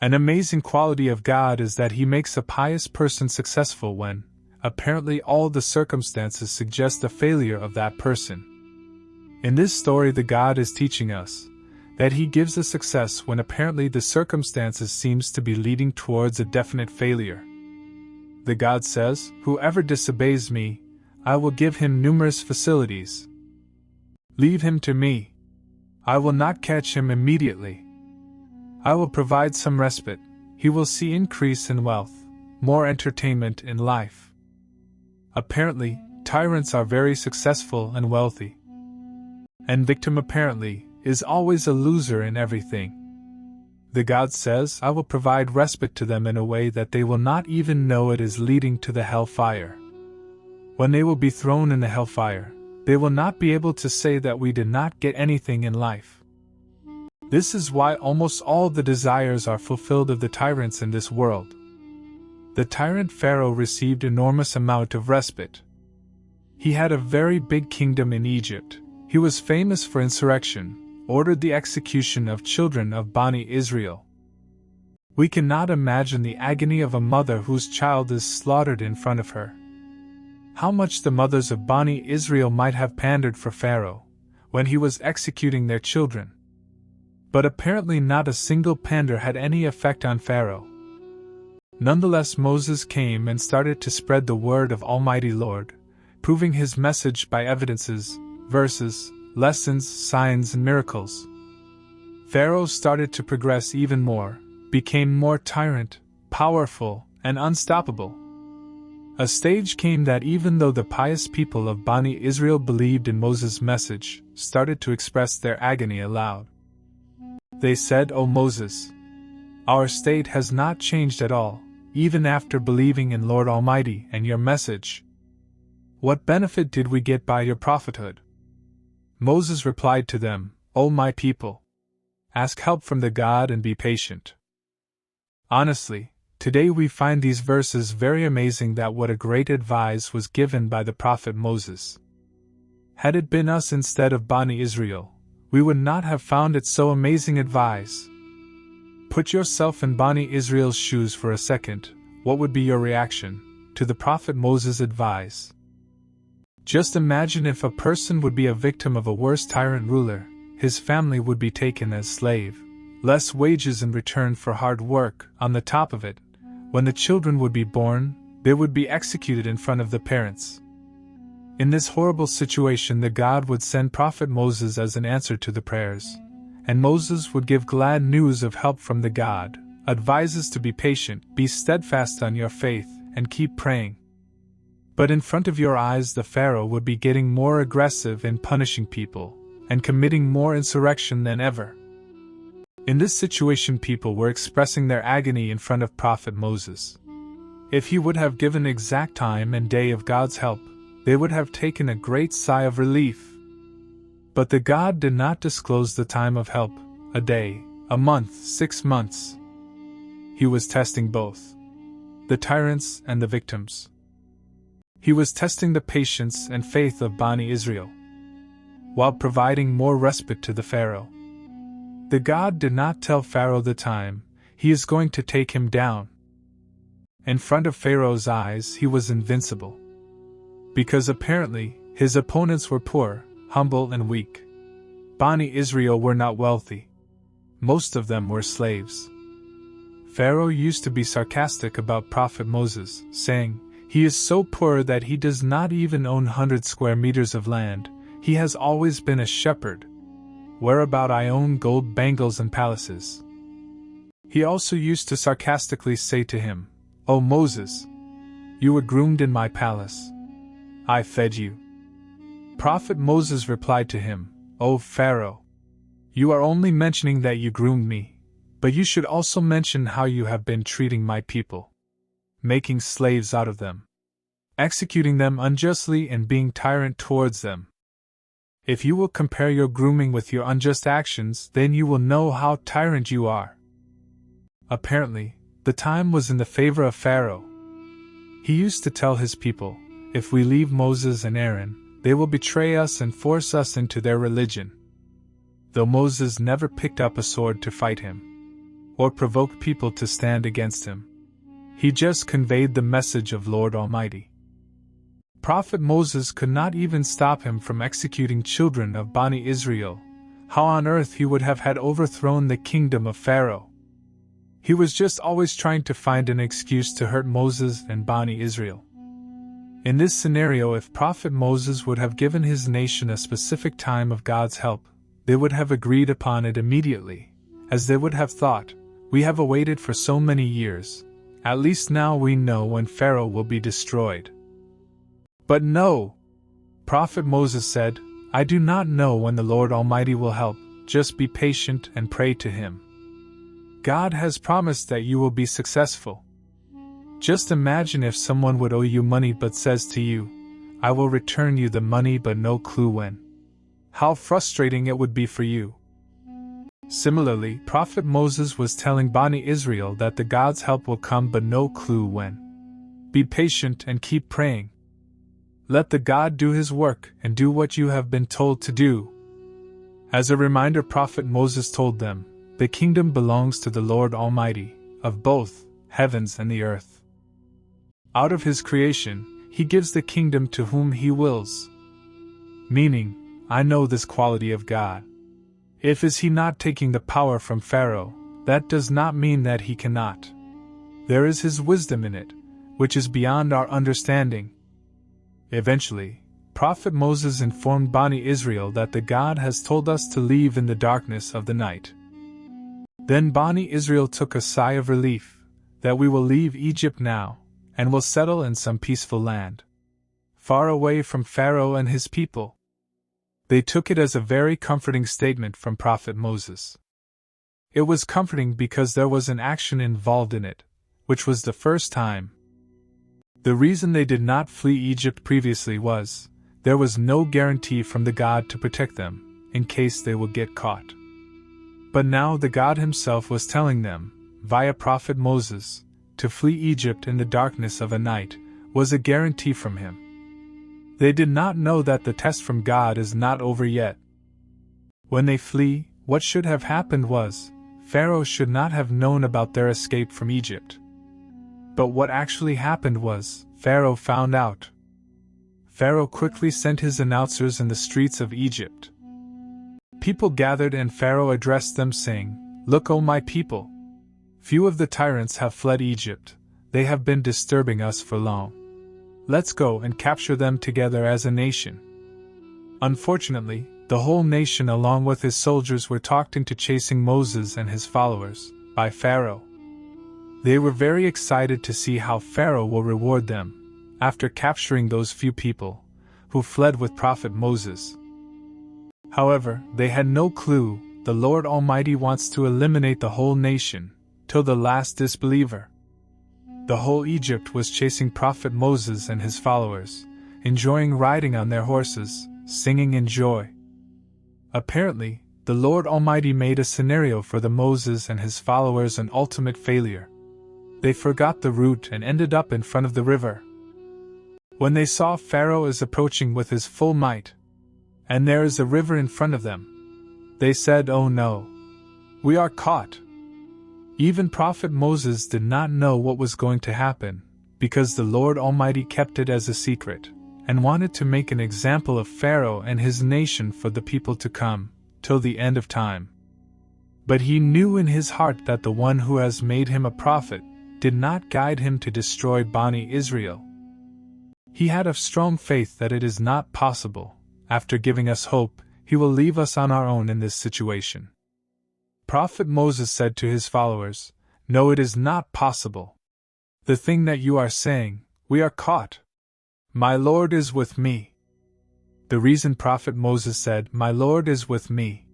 An amazing quality of God is that He makes a pious person successful when, apparently, all the circumstances suggest the failure of that person. In this story, the God is teaching us that He gives us success when apparently the circumstances seems to be leading towards a definite failure. The God says, "Whoever disobeys me, I will give him numerous facilities. Leave him to me. I will not catch him immediately. I will provide some respite. He will see increase in wealth, more entertainment in life." Apparently, tyrants are very successful and wealthy. And victim apparently is always a loser in everything. The God says, "I will provide respite to them in a way that they will not even know it is leading to the hellfire." When they will be thrown in the hellfire, they will not be able to say that we did not get anything in life. This is why almost all the desires are fulfilled of the tyrants in this world. The tyrant Pharaoh received enormous amount of respite. He had a very big kingdom in Egypt. He was famous for insurrection, ordered the execution of children of Bani Israel. We cannot imagine the agony of a mother whose child is slaughtered in front of her. How much the mothers of Bani Israel might have pandered for Pharaoh when he was executing their children. But apparently not a single pander had any effect on Pharaoh. Nonetheless, Moses came and started to spread the word of Almighty Lord, proving his message by evidences, verses, lessons, signs, and miracles. Pharaoh started to progress even more, became more tyrant, powerful, and unstoppable. A stage came that even though the pious people of Bani Israel believed in Moses' message, started to express their agony aloud. They said, "O Moses, our state has not changed at all, even after believing in Lord Almighty and your message. What benefit did we get by your prophethood?" Moses replied to them, "O my people, ask help from the God and be patient." Honestly, today we find these verses very amazing that what a great advice was given by the prophet Moses. Had it been us instead of Bani Israel, we would not have found it so amazing advice. Put yourself in Bani Israel's shoes for a second. What would be your reaction to the prophet Moses' advice? Just imagine if a person would be a victim of a worse tyrant ruler, his family would be taken as slave, less wages in return for hard work. On the top of it, when the children would be born, they would be executed in front of the parents. In this horrible situation, the God would send Prophet Moses as an answer to the prayers, and Moses would give glad news of help from the God, advises to be patient, be steadfast on your faith, and keep praying. But in front of your eyes, the Pharaoh would be getting more aggressive in punishing people, and committing more insurrection than ever. In this situation, people were expressing their agony in front of Prophet Moses. If he would have given exact time and day of God's help, they would have taken a great sigh of relief. But the God did not disclose the time of help, a day, a month, 6 months. He was testing both the tyrants and the victims. He was testing the patience and faith of Bani Israel, while providing more respite to the Pharaoh. The God did not tell Pharaoh the time he is going to take him down. In front of Pharaoh's eyes, he was invincible, because apparently his opponents were poor, humble, and weak. Bani Israel were not wealthy. Most of them were slaves. Pharaoh used to be sarcastic about Prophet Moses, saying, "He is so poor that he does not even own 100 square meters of land. He has always been a shepherd. Whereabout I own gold bangles and palaces." He also used to sarcastically say to him, "O Moses, you were groomed in my palace. I fed you." Prophet Moses replied to him, "O Pharaoh, you are only mentioning that you groomed me, but you should also mention how you have been treating my people, making slaves out of them, executing them unjustly, and being tyrant towards them. If you will compare your grooming with your unjust actions, then you will know how tyrant you are." Apparently, the time was in the favor of Pharaoh. He used to tell his people, "If we leave Moses and Aaron, they will betray us and force us into their religion." Though Moses never picked up a sword to fight him. or provoke people to stand against him. He just conveyed the message of Lord Almighty. Prophet Moses could not even stop him from executing children of Bani Israel. How on earth he would have had overthrown the kingdom of Pharaoh? He was just always trying to find an excuse to hurt Moses and Bani Israel. In this scenario, if Prophet Moses would have given his nation a specific time of God's help, they would have agreed upon it immediately, as they would have thought, "We have awaited for so many years. At least now we know when Pharaoh will be destroyed." But no! Prophet Moses said, "I do not know when the Lord Almighty will help, just be patient and pray to Him. God has promised that you will be successful." Just imagine if someone would owe you money but says to you, "I will return you the money but no clue when." How frustrating it would be for you. Similarly, Prophet Moses was telling Bani Israel that the God's help will come but no clue when. Be patient and keep praying. Let the God do His work and do what you have been told to do. As a reminder, Prophet Moses told them, "The kingdom belongs to the Lord Almighty, of both heavens and the earth. Out of His creation, He gives the kingdom to whom He wills." Meaning, I know this quality of God. If is He not taking the power from Pharaoh, that does not mean that He cannot. There is His wisdom in it, which is beyond our understanding. Eventually, Prophet Moses informed Bani Israel that the God has told us to leave in the darkness of the night. Then Bani Israel took a sigh of relief, that we will leave Egypt now, and will settle in some peaceful land, far away from Pharaoh and his people. They took it as a very comforting statement from Prophet Moses. It was comforting because there was an action involved in it, which was the first time. The reason they did not flee Egypt previously was, there was no guarantee from the God to protect them, in case they would get caught. But now the God Himself was telling them, via Prophet Moses, to flee Egypt in the darkness of a night, was a guarantee from Him. They did not know that the test from God is not over yet. When they flee, what should have happened was, Pharaoh should not have known about their escape from Egypt. But what actually happened was, Pharaoh found out. Pharaoh quickly sent his announcers in the streets of Egypt. People gathered and Pharaoh addressed them saying, "Look, O my people! Few of the tyrants have fled Egypt, they have been disturbing us for long. Let's go and capture them together as a nation." Unfortunately, the whole nation along with his soldiers were talked into chasing Moses and his followers, by Pharaoh. They were very excited to see how Pharaoh will reward them, after capturing those few people, who fled with Prophet Moses. However, they had no clue, the Lord Almighty wants to eliminate the whole nation, till the last disbeliever. The whole Egypt was chasing Prophet Moses and his followers, enjoying riding on their horses, singing in joy. Apparently, the Lord Almighty made a scenario for the Moses and his followers an ultimate failure. They forgot the route and ended up in front of the river. When they saw Pharaoh is approaching with his full might, and there is a river in front of them, they said, "Oh no! We are caught!" Even Prophet Moses did not know what was going to happen, because the Lord Almighty kept it as a secret, and wanted to make an example of Pharaoh and his nation for the people to come, till the end of time. But he knew in his heart that the one who has made him a prophet did not guide him to destroy Bani Israel. He had a strong faith that it is not possible, after giving us hope, He will leave us on our own in this situation. Prophet Moses said to his followers, "No, it is not possible. The thing that you are saying, we are caught. My Lord is with me." The reason Prophet Moses said, "My Lord is with me,"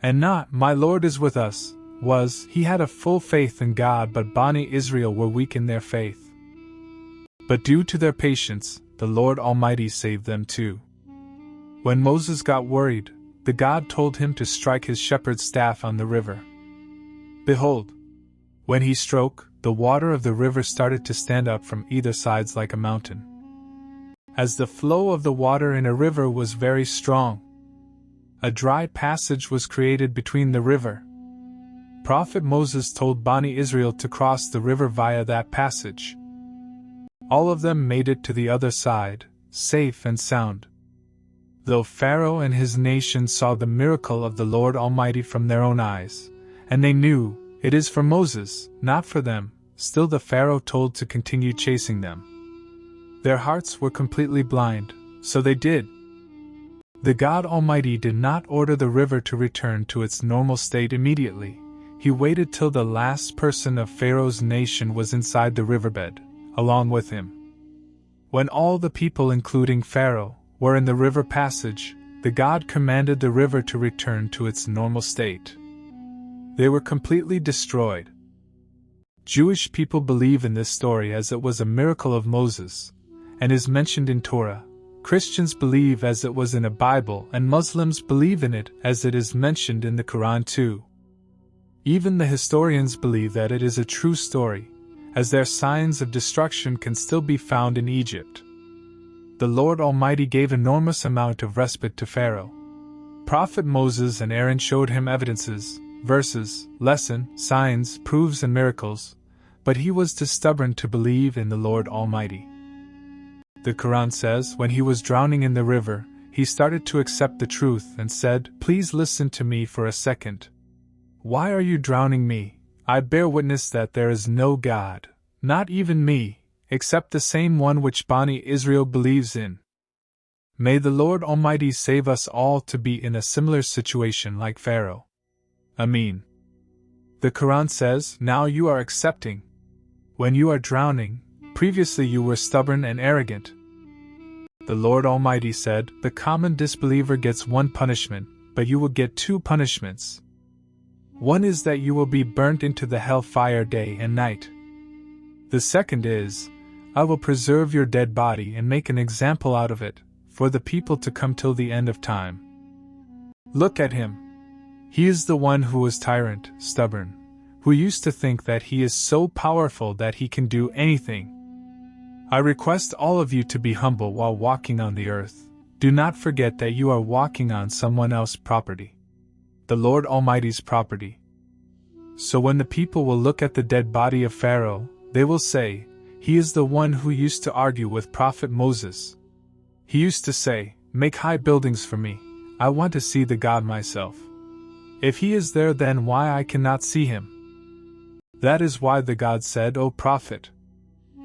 and not, "My Lord is with us," was, he had a full faith in God, but Bani Israel were weak in their faith. But due to their patience, the Lord Almighty saved them too. When Moses got worried, the God told him to strike his shepherd's staff on the river. Behold, when he struck, the water of the river started to stand up from either sides like a mountain. As the flow of the water in a river was very strong, a dry passage was created between the river. Prophet Moses told Bani Israel to cross the river via that passage. All of them made it to the other side, safe and sound. Though Pharaoh and his nation saw the miracle of the Lord Almighty from their own eyes, and they knew, it is for Moses, not for them, still the Pharaoh told to continue chasing them. Their hearts were completely blind, so they did. The God Almighty did not order the river to return to its normal state immediately. He waited till the last person of Pharaoh's nation was inside the riverbed, along with him. When all the people, including Pharaoh, were in the river passage, the God commanded the river to return to its normal state. They were completely destroyed. Jewish people believe in this story as it was a miracle of Moses, and is mentioned in Torah. Christians believe as it was in a Bible, and Muslims believe in it as it is mentioned in the Quran too. Even the historians believe that it is a true story, as their signs of destruction can still be found in Egypt. The Lord Almighty gave enormous amount of respite to Pharaoh. Prophet Moses and Aaron showed him evidences, verses, lesson, signs, proofs and miracles, but he was too stubborn to believe in the Lord Almighty. The Quran says when he was drowning in the river, he started to accept the truth and said, "Please listen to me for a second. Why are you drowning me? I bear witness that there is no God, not even me, except the same one which Bani Israel believes in. May the Lord Almighty save us all to be in a similar situation like Pharaoh. Ameen." The Quran says, now you are accepting. When you are drowning, previously you were stubborn and arrogant. The Lord Almighty said, the common disbeliever gets one punishment, but you will get two punishments. One is that you will be burnt into the hellfire day and night. The second is, I will preserve your dead body and make an example out of it, for the people to come till the end of time. Look at him. He is the one who was tyrant, stubborn, who used to think that he is so powerful that he can do anything. I request all of you to be humble while walking on the earth. Do not forget that you are walking on someone else's property, the Lord Almighty's property. So when the people will look at the dead body of Pharaoh, they will say, he is the one who used to argue with Prophet Moses. He used to say, make high buildings for me, I want to see the God myself. If he is there, then why I cannot see him? That is why the God said, O Prophet,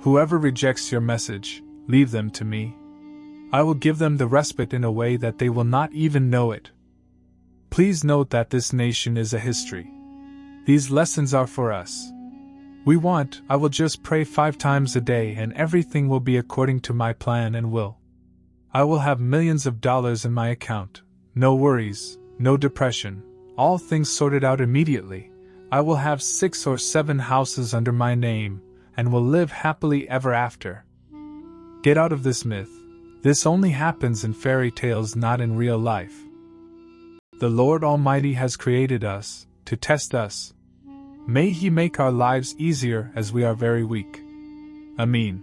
whoever rejects your message, leave them to me. I will give them the respite in a way that they will not even know it. Please note that this nation is a history. These lessons are for us. I will just pray 5 times a day and everything will be according to my plan and will. I will have millions of dollars in my account, no worries, no depression, all things sorted out immediately. I will have 6 or 7 houses under my name, and will live happily ever after. Get out of this myth. This only happens in fairy tales, not in real life. The Lord Almighty has created us, to test us. May He make our lives easier as we are very weak. Ameen.